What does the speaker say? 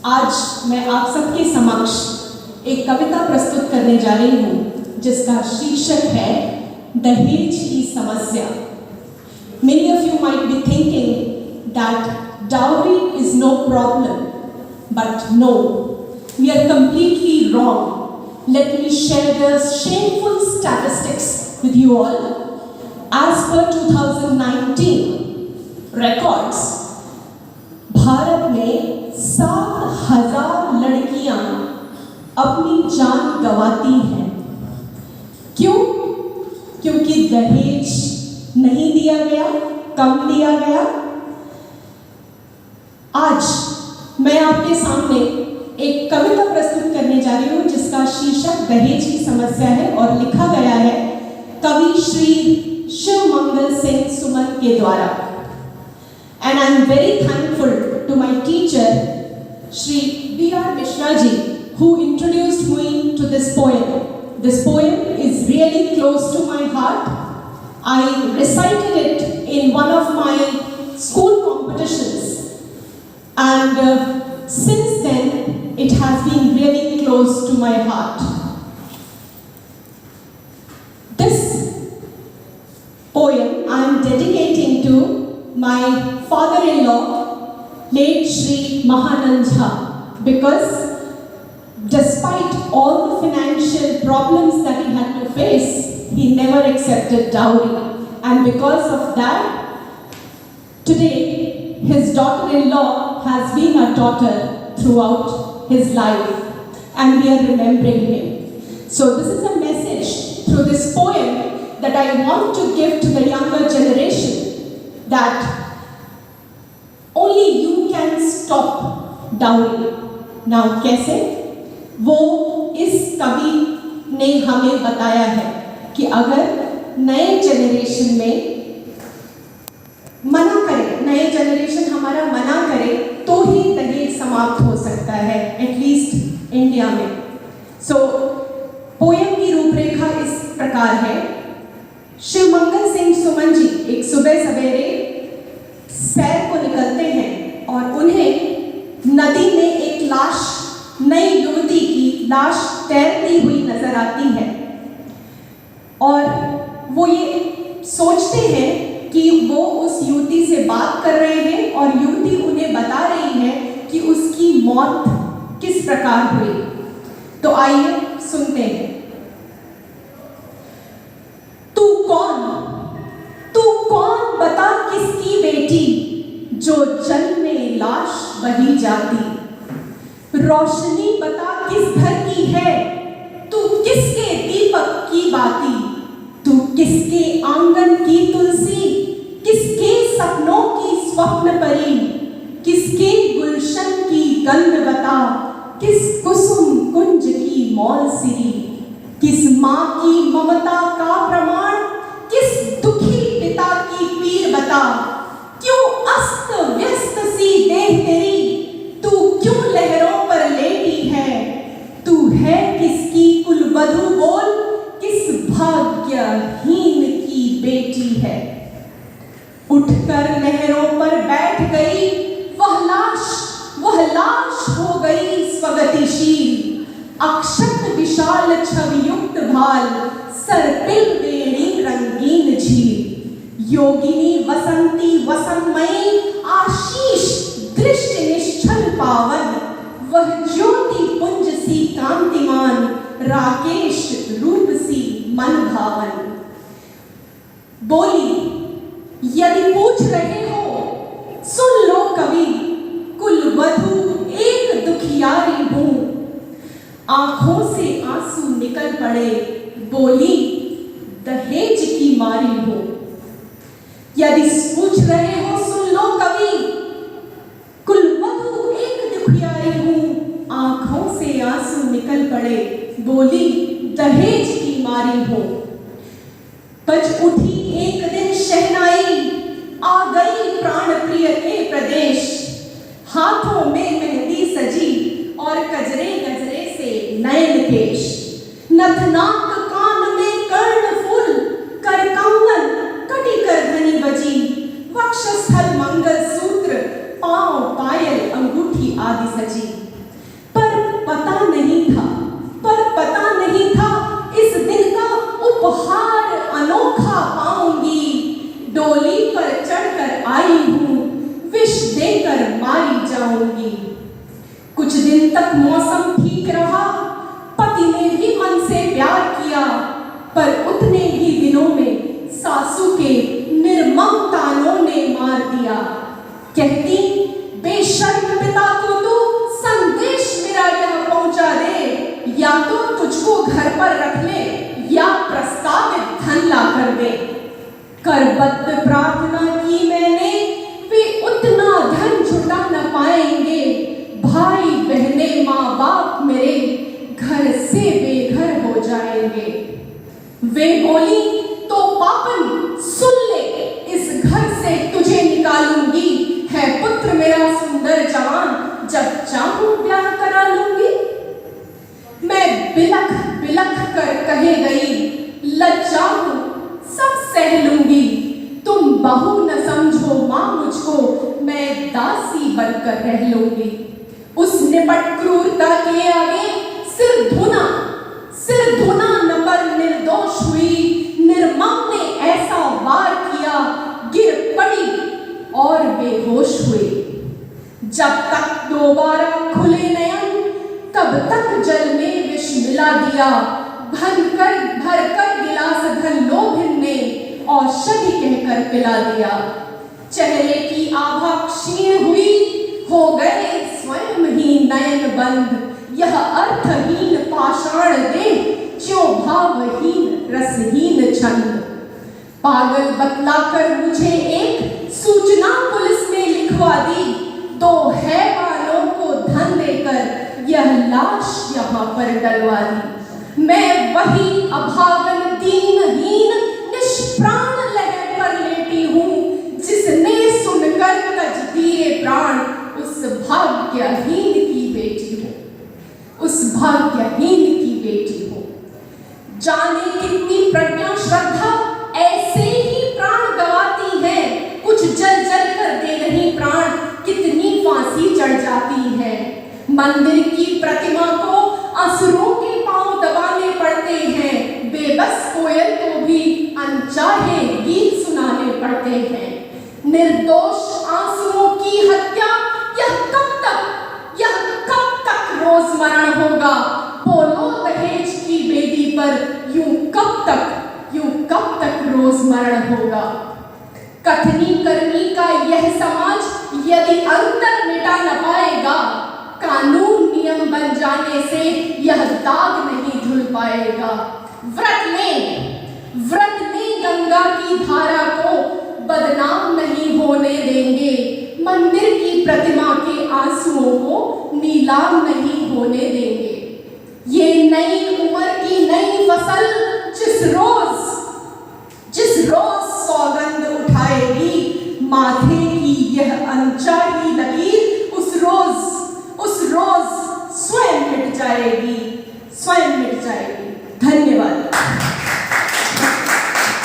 आज मैं आप सबके समक्ष एक कविता प्रस्तुत करने जा रही हूँ जिसका शीर्षक है दहेज की समस्या। Many of you might be thinking that dowry is no problem, but no, we are completely wrong. Let me share the shameful statistics with you all. As per 2019 records, Bharat में 7,000 लड़कियां अपनी जान गंवाती हैं। क्यों? क्योंकि दहेज नहीं दिया गया, कम दिया गया। आज मैं आपके सामने एक कविता प्रस्तुत करने जा रही हूँ जिसका शीर्षक दहेज की समस्या है और लिखा गया है कवि श्री शिवमंगल सिंह सुमन के द्वारा। And I am very thankful to my teacher, Shri B.R. Mishra ji, who introduced me to this poem. This poem is really close to my heart. I recited it in one of my school competitions, and since then it has been really close to my heart. This poem I am dedicating to my father-in-law, late Shri Mahanand Jha, because despite all the financial problems that he had to face, he never accepted dowry. And because of that, today his daughter-in-law has been a daughter throughout his life, and we are remembering him. So this is a message through this poem that I want to give to the younger generation, that only you can stop dowry. Now कैसे? वो इस कवि ने हमें बताया है कि अगर नए जनरेशन में मना करे, नए जनरेशन हमारा मना करे तो ही दहेज समाप्त हो सकता है, एटलीस्ट इंडिया में। सो पोएम की रूपरेखा इस प्रकार है। शिवमंगल सिंह सुमन जी एक सुबह सवेरे सैर को निकलते हैं और उन्हें नदी में एक लाश, नई युवती की लाश तैरती हुई नजर आती है और वो ये सोचते हैं कि वो उस युवती से बात कर रहे हैं और युवती उन्हें बता रही है कि उसकी मौत किस प्रकार हुई। तो आइए सुनते हैं। तू कौन बता किसकी बेटी, जो जल में लाश बही जाती। रोशनी बता किस घर की है, तू किसके दीपक की बाती। तू किसके आंगन की तुलसी, किसके सपनों की स्वप्न परी। किसके गुलशन की गंध बता, किस कुसुम कुंज की मौल सिरी। किस माँ की ममता का प्रमाण, किस दुखी पिता की पीर बता। क्यों अस्त व्यस्त सी देह तेरी, तू क्यों लहरों पर लेटी है। तू है किसकी कुलवधू बोल, किस भाग्यहीन की बेटी है। उठकर लहरों पर बैठ गई वह लाश हो गई स्वगतिशील। अक्षत विशाल छवियुक्त भाल, सर्पिल वेणी रंगीन झील। योगिनी वसंती वसनमयी, आशीष दृष्टि निश्चल पावन। वह ज्योति पुंज सी कांतिमान, राकेश रूप सी मन भावन। बोली यदि पूछ रहे हो सुन लो कवि, कुलवधू एक दुखियारी हूं। आंखों से आंसू निकल पड़े, बोली दहेज की मारी हूं। यदि पूछ रहे हो सुन लो कवि, कुलवधू एक दुखियारी हूं। आंखों से आंसू निकल पड़े, बोली दहेज की मारी हूं। बज उठी एक दिन शहनाई, आ गई प्राण प्रिय के प्रदेश। हाथों में मेहंदी सजी और गजरे गजरे से नयन केश। नथनाक कान में कर्ण फूल, कर कंगन कटी कर धनी बजी। वक्षस्थल मंगल सूत्र, पांव पायल अंगूठी आदि सजी। पिता को तू संदेश मेरा यह पहुंचा दे, या तो तुझको घर पर रख ले या प्रस्तावित धन ला कर दे। करबद्ध प्रार्थना की मैंने, वे उतना धन जुटा न पाएंगे। भाई बहने माँ बाप मेरे घर से बेघर हो जाएंगे। वे बोली तो पापन सुन ले, इस घर से तुझे निकालूंगी। है पुत्र मेरा सुंदर जवान, जब चाहूं ब्याह करा लूंगी। मैं बिलख बिलख कर कहे गई, लज्जा हूं सब सह लूंगी। तुम बहू न समझो मां मुझको, मैं दासी बनकर रह लूंगी। उस निपट क्रूरता के आगे सिर धुना न पर निर्दोष हुई। निर्मम ने ऐसा वार किया, गिर पड़ी और बेहोश हुई। जब तक दोबारा खुले नयन, तब तक जल में विष मिला दिया। भरकर गिलास धन लोभिन ने औषधि कहकर पिला दिया। चेहरे की आभा क्षीण हुई, हो गए स्वयं ही नयन बंद। यह अर्थहीन पाषाण देह, ज्यों भावहीन रसहीन छंद। पागल बतलाकर मुझे एक सूचना पुलिस में लिखवा दी। 2 हैवानों को धन देकर यह लाश यहाँ पर डलवा दी। मैं वही अभागन दीनहीन निष्प्राण लहर पर लेटी हूँ, जिसने सुनकर तज दिए प्राण। उस भाग्यहीन की बेटी हूँ, उस भाग्यहीन की बेटी हूँ। जाने कितनी प्रज्ञा श्रद्धा ऐसे ही प्राण गवाती है। कुछ जल जल कर दे रही प्राण, कितनी फांसी चढ़ जाती है। मंदिर की प्रतिमा को असुरों के पांव दबाने पड़ते हैं। बेबस कोयल को भी अनचाहे गीत सुनाने पड़ते हैं। निर्दोष आंसुओं की हत्या, यह कब तक रोजमरण होगा। बोलो दहेज की बेदी पर यूं कब तक रोजमरण होगा। कथनी करनी का यह समाज यदि अंतर मिटा न पाएगा, कानून नियम बन जाने से यह दाग नहीं धुल पाएगा। व्रत ले गंगा की धारा को बदनाम नहीं होने देंगे। मंदिर की प्रतिमा के आंसुओं को नीलाम नहीं होने देंगे। ये नई उम्र की नई फसल जिस रोज सौगंध उठाएगी, माथे की यह अनचाही लकीर उस रोज स्वयं मिट जाएगी। धन्यवाद।